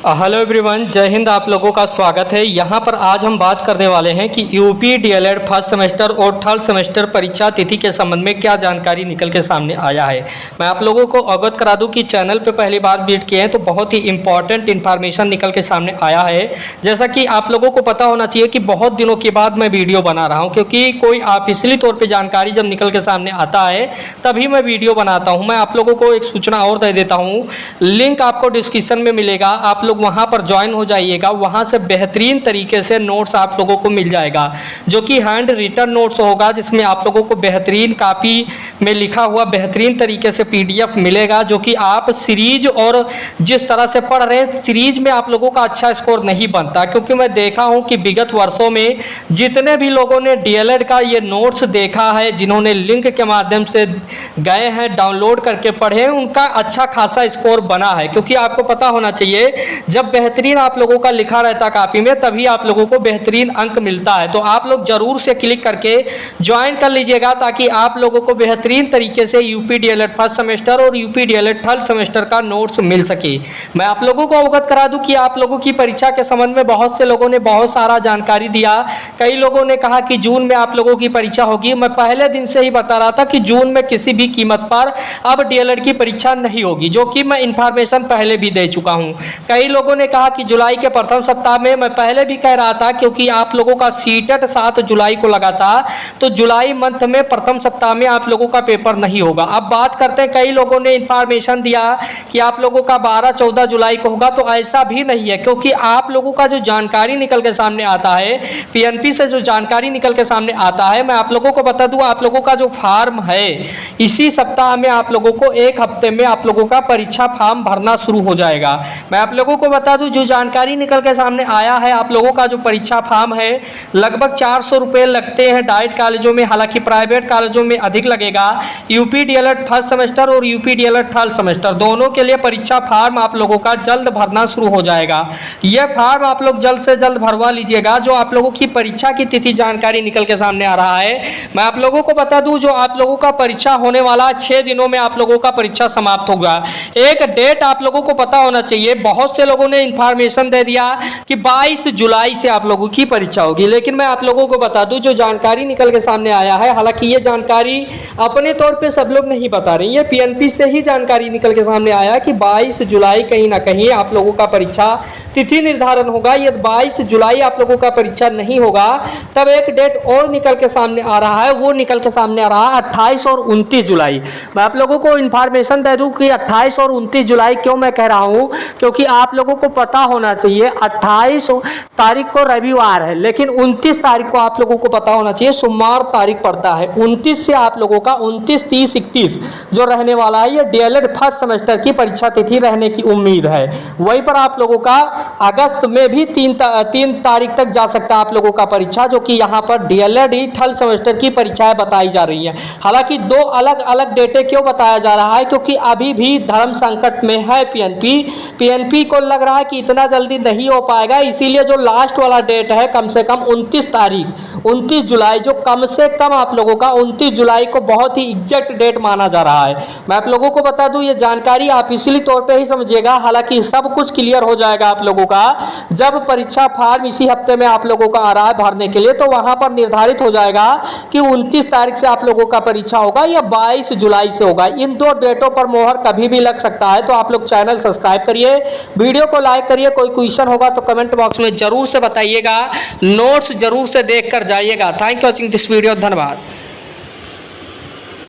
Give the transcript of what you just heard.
Hello everyone, जय हिंद। आप लोगों का स्वागत है। यहाँ पर आज हम बात करने वाले हैं कि यूपी डीएलएड फर्स्ट सेमेस्टर और थर्ड सेमेस्टर परीक्षा तिथि के संबंध में क्या जानकारी निकल के सामने आया है। मैं आप लोगों को अवगत करा दूं कि चैनल पे पहली बार विजिट किए हैं तो बहुत ही इंपॉर्टेंट इन्फॉर्मेशन निकल के सामने आया है। जैसा कि आप लोगों को पता होना चाहिए कि बहुत दिनों के बाद मैं वीडियो बना रहा हूँ, क्योंकि कोई ऑफिशियली तौर पर जानकारी जब निकल के सामने आता है तभी मैं वीडियो बनाता हूँ। मैं आप लोगों को एक सूचना और दे देता हूँ, लिंक आपको डिस्क्रिप्शन में मिलेगा, आप वहाँ पर ज्वाइन हो जाइएगा। वहाँ से बेहतरीन तरीके से नोट्स आप लोगों को मिल जाएगा, जो कि हैंड रिटन नोट्स होगा, जिसमें आप लोगों को बेहतरीन कॉपी में लिखा हुआ बेहतरीन तरीके से पीडीएफ मिलेगा, जो कि आप सीरीज और जिस तरह से पढ़ रहे हैं सीरीज में आप लोगों का अच्छा स्कोर नहीं बनता। क्योंकि मैं देखा हूँ कि विगत वर्षों में जितने भी लोगों ने डीएलएड का ये नोट्स देखा है, जिन्होंने लिंक के माध्यम से गए हैं डाउनलोड करके पढ़े, उनका अच्छा खासा स्कोर बना है। क्योंकि आपको पता होना चाहिए, जब बेहतरीन आप लोगों का लिखा रहता कॉपी में तभी आप लोगों को बेहतरीन अंक मिलता है। तो आप लोग जरूर से क्लिक करके ज्वाइन कर लीजिएगा, ताकि आप लोगों को बेहतरीन तरीके से यूपी डीएलएड फर्स्ट सेमेस्टर और यूपी डीएलएड थर्ड सेमेस्टर का नोट्स मिल सके। मैं आप लोगों को अवगत करा दूं कि आप लोगों की परीक्षा के संबंध में बहुत से लोगों ने बहुत सारा जानकारी दिया। कई लोगों ने कहा कि जून में आप लोगों की परीक्षा होगी। मैं पहले दिन से ही बता रहा था कि जून में किसी भी कीमत पर अब डीएलएड की परीक्षा नहीं होगी, जो कि मैं इंफॉर्मेशन पहले भी दे चुका हूं। कई लोगों ने कहा कि जुलाई के प्रथम सप्ताह में, मैं पहले भी कह रहा था, क्योंकि आप लोगों का सीटेट 7 जुलाई को लगा था, तो जुलाई मंथ में प्रथम सप्ताह में आप लोगों का पेपर नहीं होगा। अब बात करते हैं, कई लोगों ने इंफॉर्मेशन दिया कि आप लोगों का 12-14 जुलाई को होगा, तो ऐसा भी नहीं है। क्योंकि आप लोगों का जो जानकारी निकल के सामने आता है, पीएनपी से जो जानकारी निकल के सामने आता है, मैं आप लोगों को बता दूं, आप लोगों का जो फॉर्म है इसी सप्ताह में आप लोगों को एक हफ्ते में आप लोगों का परीक्षा फॉर्म भरना शुरू हो जाएगा। मैं आप लोगों को बता दूं, जो जानकारी निकल के सामने आया है, आप लोगों का जो परीक्षा फॉर्म है लगभग 400 रुपये लगते हैं डाइट कॉलेजों में, हालांकि प्राइवेट कॉलेजों में अधिक लगेगा। यूपी डीएलएड फर्स्ट सेमेस्टर और यूपी डीएलएड थर्ड सेमेस्टर दोनों के लिए परीक्षा फॉर्म आप लोगों का जल्द भरना शुरू हो जाएगा। यह फॉर्म आप लोग जल्द से जल्द भरवा लीजिएगा। जो आप लोगों की परीक्षा की तिथि जानकारी निकल के सामने आ रहा है, मैं आप लोगों को बता दूं, जो आप लोगों का परीक्षा होने वाला 6 दिनों में आप लोगों का परीक्षा समाप्त होगा। एक डेट आप लोगों को पता होना चाहिए। बहुत से लोगों ने इंफॉर्मेशन दे दिया कि 22 जुलाई से आप लोगों की परीक्षा होगी, लेकिन मैं आप लोगों को बता दूं, जो जानकारी निकल के सामने आया है, हालांकि ये जानकारी अपने तौर पे सब लोग नहीं बता रहे, ये पीएनपी से ही जानकारी निकल के सामने आया कि 22 जुलाई कहीं ना कहीं आप लोगों का परीक्षा तिथि निर्धारण होगा। यदि 22 जुलाई आप लोगों का परीक्षा नहीं होगा, तब एक डेट और निकल के सामने आ रहा है, वो निकल के सामने आ रहा है 28 और 29 जुलाई। मैं आप लोगों को इंफॉर्मेशन दे दूं कि 28 और 29 जुलाई क्यों मैं कह रहा हूं, क्योंकि आप लोगों को पता होना चाहिए 28 तारीख को रविवार है, लेकिन 29 तारीख को आप लोगों को पता होना चाहिए सोमवार तारीख पड़ता है। 29 से आप लोगों का 29, 30, 31 जो रहने वाला है, ये डीएलएड फर्स्ट सेमेस्टर की परीक्षा तिथि रहने की उम्मीद है। वहीं पर आप लोगों का अगस्त में भी 3 तारीख तक जा सकता है आप लोगों का परीक्षा, जो कि यहाँ पर डीएलएड थर्ड सेमेस्टर की परीक्षाएं बताई जा रही हैं। हालांकि 2 अलग अलग डेटें क्यों बताया जा रहा है, क्योंकि अभी भी धर्म संकट में है पीएनपी को लग रहा है कि इतना जल्दी नहीं हो पाएगा, इसीलिए जो लास्ट वाला डेट है कम से कम 29 तारीख 29 जुलाई, जो कम से कम आप लोगों का 29 जुलाई को बहुत ही एग्जैक्ट डेट माना जा रहा है। मैं आप लोगों को बता दूं, ये जानकारी आप ऑफिशियली तौर पे ही समझिएगा। हालांकि सब कुछ क्लियर हो जाएगा आप लोगों का जब परीक्षा फॉर्म इसी हफ्ते में आप लोगों का आ रहा है भरने के लिए, तो वहां पर निर्धारित हो जाएगा कि 29 तारीख से आप लोगों का परीक्षा होगा या 22 जुलाई से होगा। इन 2 डेटों पर मोहर कभी भी लग सकता है। तो आप लोग चैनल सब्सक्राइब करिए, वीडियो को लाइक करिए, कोई क्वेश्चन होगा तो कमेंट बॉक्स में जरूर से बताइएगा, नोट्स जरूर से देख कर जाइएगा। Thank you watching this video, धन्यवाद।